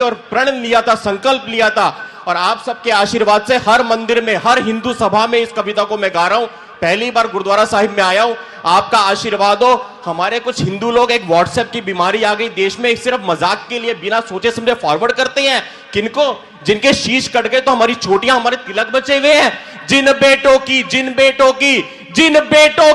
और प्रण लिया था, संकल्प लिया था। और आप सबके आशीर्वाद से हर मंदिर में, हर हिंदू सभा में इस कविता को मैं गा रहा हूं। पहली बार गुरुद्वारा साहिब में आया हूं, आपका आशीर्वाद हो। हमारे कुछ हिंदू लोग, एक व्हाट्सएप की बीमारी आ गई देश में, सिर्फ मजाक के लिए बिना सोचे समझे फॉरवर्ड करते हैं। किनको? जिनके शीश कट गए तो हमारी चोटियां, हमारे तिलक बचे हुए हैं। जिन बेटों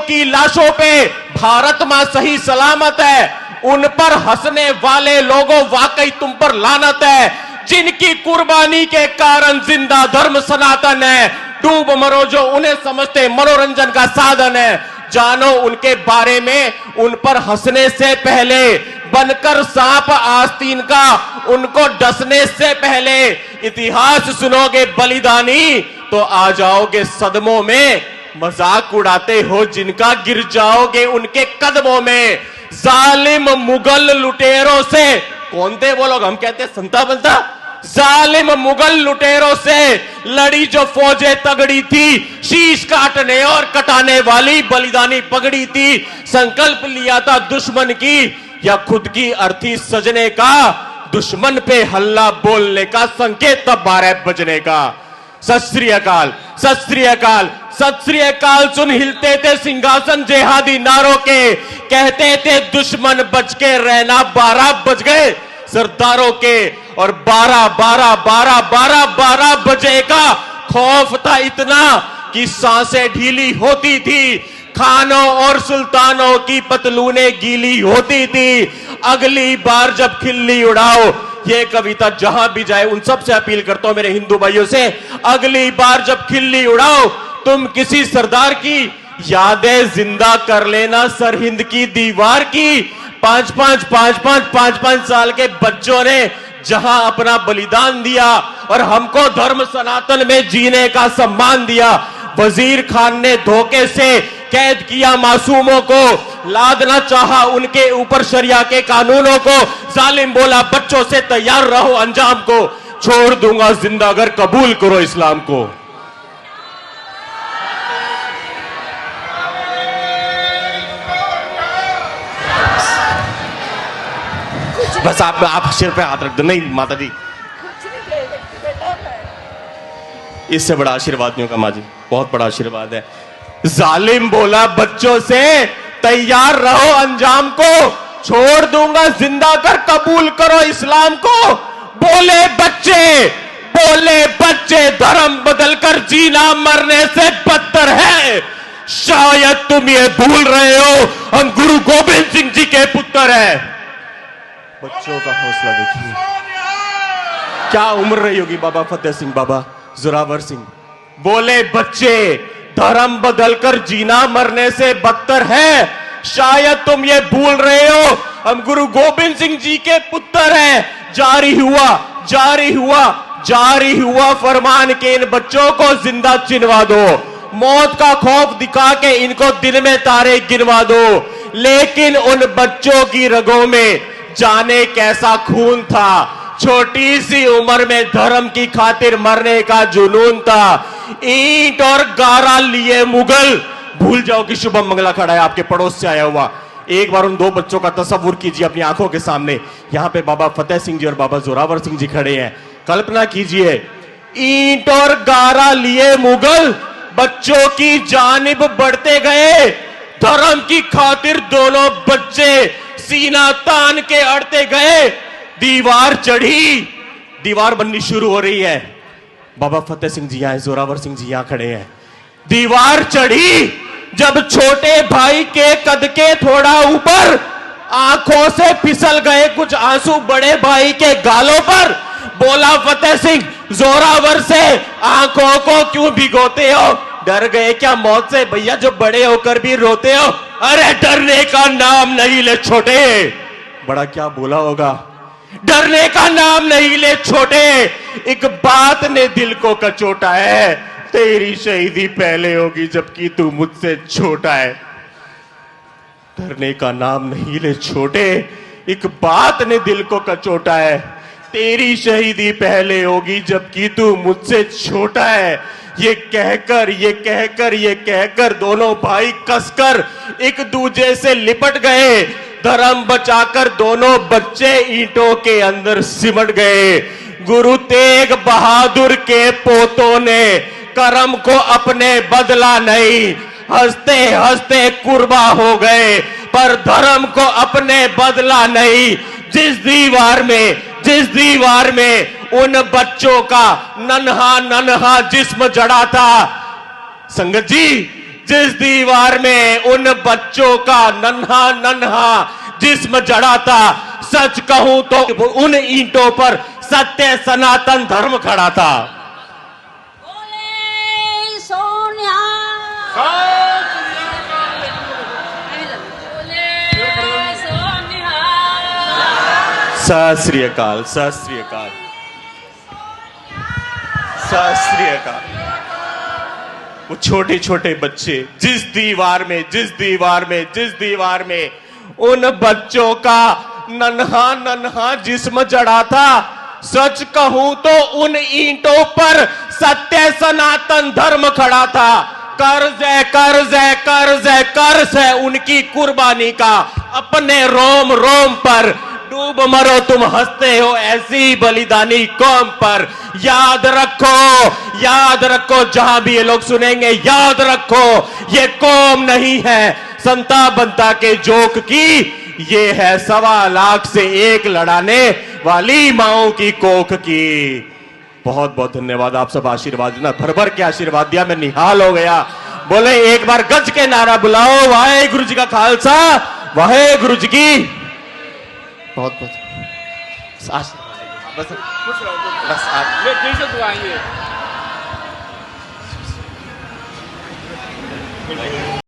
की लाशों पे भारत मां सही सलामत है, उन पर हंसने वाले लोगों वाकई तुम पर लानत है। जिनकी कुर्बानी के कारण जिंदा धर्म सनातन है, डूब मरो जो उन्हें समझते मनोरंजन का साधन है। जानो उनके बारे में, उन पर हंसने से पहले बनकर सांप आस्तीन का, उनको डसने से पहले इतिहास सुनोगे बलिदानी तो आ जाओगे सदमों में। मजाक उड़ाते हो जिनका, गिर जाओगे उनके कदमों में। जालिम मुगल लुटेरों से, कौन थे वो लोग? हम कहते हैं संता बनता। जालिम मुगल लुटेरों से लड़ी जो फौजें तगड़ी थी, शीश काटने और कटाने वाली बलिदानी पगड़ी थी। संकल्प लिया था दुश्मन की या खुद की अर्थी सजने का, दुश्मन पे हल्ला बोलने का संकेत तब 12 बजने का। सत श्री अकाल, सत श्री अकाल, सत श्री अकाल सुन हिलते थे सिंहासन जेहादी नारों के। कहते थे दुश्मन बच के रहना, 12 बज गए सरदारों के। और 12 बजे का खौफ था इतना कि सांसें ढीली होती थी, खानों और सुल्तानों की पतलूनें गीली होती थी। अगली बार जब खिल्ली उड़ाओ, ये कविता जहां भी जाए उन सब से अपील करता हूं मेरे हिंदू भाइयों से, अगली बार जब खिल्ली उड़ाओ तुम किसी सरदार की यादें जिंदा कर लेना, सरहिंद की दीवार की। 5-5 साल के बच्चों ने जहां अपना बलिदान दिया और हमको धर्म सनातन में जीने का सम्मान दिया। वजीर खान ने धोखे से कैद किया मासूमों को, लादना चाहा उनके ऊपर शरिया के कानूनों को। जालिम बोला बच्चों से तैयार रहो अंजाम को, छोड़ दूंगा जिंदा अगर कबूल करो इस्लाम को। बस आप सिर पे हाथ रख दो। नहीं माता जी, इससे बड़ा आशीर्वाद नहीं होगा माँ जी, बहुत बड़ा आशीर्वाद है। जालिम बोला बच्चों से तैयार रहो अंजाम को, छोड़ दूंगा जिंदा कर कबूल करो इस्लाम को। बोले बच्चे धर्म बदलकर जीना मरने से बदतर है। शायद तुम ये भूल रहे हो हम गुरु गोविंद सिंह जी के पुत्र हैं। बच्चों का हौसला देखिए, क्या उम्र रही होगी बाबा फतेह सिंह, बाबा जोरावर सिंह। बोले बच्चे धर्म बदलकर जीना मरने से बदतर है। शायद तुम ये भूल रहे हो हम गुरु गोविंद सिंह जी के पुत्र हैं। जारी हुआ फरमान के इन बच्चों को जिंदा चिनवा दो। मौत का खौफ दिखा के इनको दिन में तारे गिनवा दो। लेकिन उन बच्चों की रगों में जाने कैसा खून था, छोटी सी उम्र में धर्म की खातिर मरने का जुनून था। ईंट और गारा लिए मुगल, भूल जाओ कि शुभम मंगला खड़ा है आपके पड़ोस से आया हुआ। एक बार उन दो बच्चों का तस्वुर कीजिए अपनी आंखों के सामने। यहां पे बाबा फतेह सिंह जी और बाबा जोरावर सिंह जी खड़े हैं। कल्पना कीजिए, ईंट और गारा लिए मुगल बच्चों की जानिब बढ़ते गए। धर्म की खातिर दोनों बच्चे सीना तान के अड़ते गए। दीवार चढ़ी, दीवार बननी शुरू हो रही है। बाबा फतेह सिंह जी यहां, जोरावर सिंह जी यहां खड़े हैं। दीवार चढ़ी जब छोटे भाई के कद के थोड़ा ऊपर, आंखों से फिसल गए कुछ आंसू बड़े भाई के गालों पर। बोला फतेह सिंह जोरावर से, आंखों को क्यों भिगोते हो? डर गए क्या मौत से भैया जो बड़े होकर भी रोते हो? अरे डरने का नाम नहीं ले छोटे। बड़ा क्या बोला होगा, डरने का नाम नहीं ले छोटे। एक बात ने दिल को कचोटा है, तेरी शहीदी पहले होगी जबकि तू मुझसे छोटा है। डरने का नाम नहीं ले छोटे, एक बात ने दिल को कचोटा है, तेरी शहीदी पहले होगी जबकि तू मुझसे छोटा है। ये कहकर दोनों भाई कसकर एक दूजे से लिपट गए। धर्म बचाकर दोनों बच्चे ईंटों के अंदर सिमट गए। गुरु तेग बहादुर के पोतों ने कर्म को अपने बदला नहीं, हंसते हंसते कुर्बा हो गए, पर धर्म को अपने बदला नहीं। जिस दीवार में उन बच्चों का नन्हा नन्हा जिस्म जड़ा था, संगत जी, जिस दीवार में उन बच्चों का नन्हा नन्हा जिस्म जड़ा था, सच कहूं तो उन ईंटों पर सत्य सनातन धर्म खड़ा था। बोले सोनिया, बोले सोनिया। सत श्री अकाल, सत श्री अकाल, सत श्री अकाल। वो छोटे छोटे बच्चे जिस दीवार में उन बच्चों का नन्हा नन्हा जिस्म जड़ा था, सच कहूं तो उन ईंटों पर सत्य सनातन धर्म खड़ा था। कर्ज है, कर्ज है, कर्ज है, कर्ज है उनकी कुर्बानी का अपने रोम रोम पर। डूब मरो तुम हंसते हो ऐसी बलिदानी कौम पर। याद रखो जहां भी ये लोग सुनेंगे, याद रखो ये कौम नहीं है संता बनता के जोक की, ये है 1.25 लाख से एक लड़ाने वाली माओ की कोख की। बहुत बहुत धन्यवाद। आप सब आशीर्वाद देना, भर भर के आशीर्वाद दिया, मैं निहाल हो गया। बोले एक बार गज के नारा बुलाओ, वाहे गुरु जी का खालसा, वाहे गुरु जी की। बहुत बहुत बस दुआएंगे।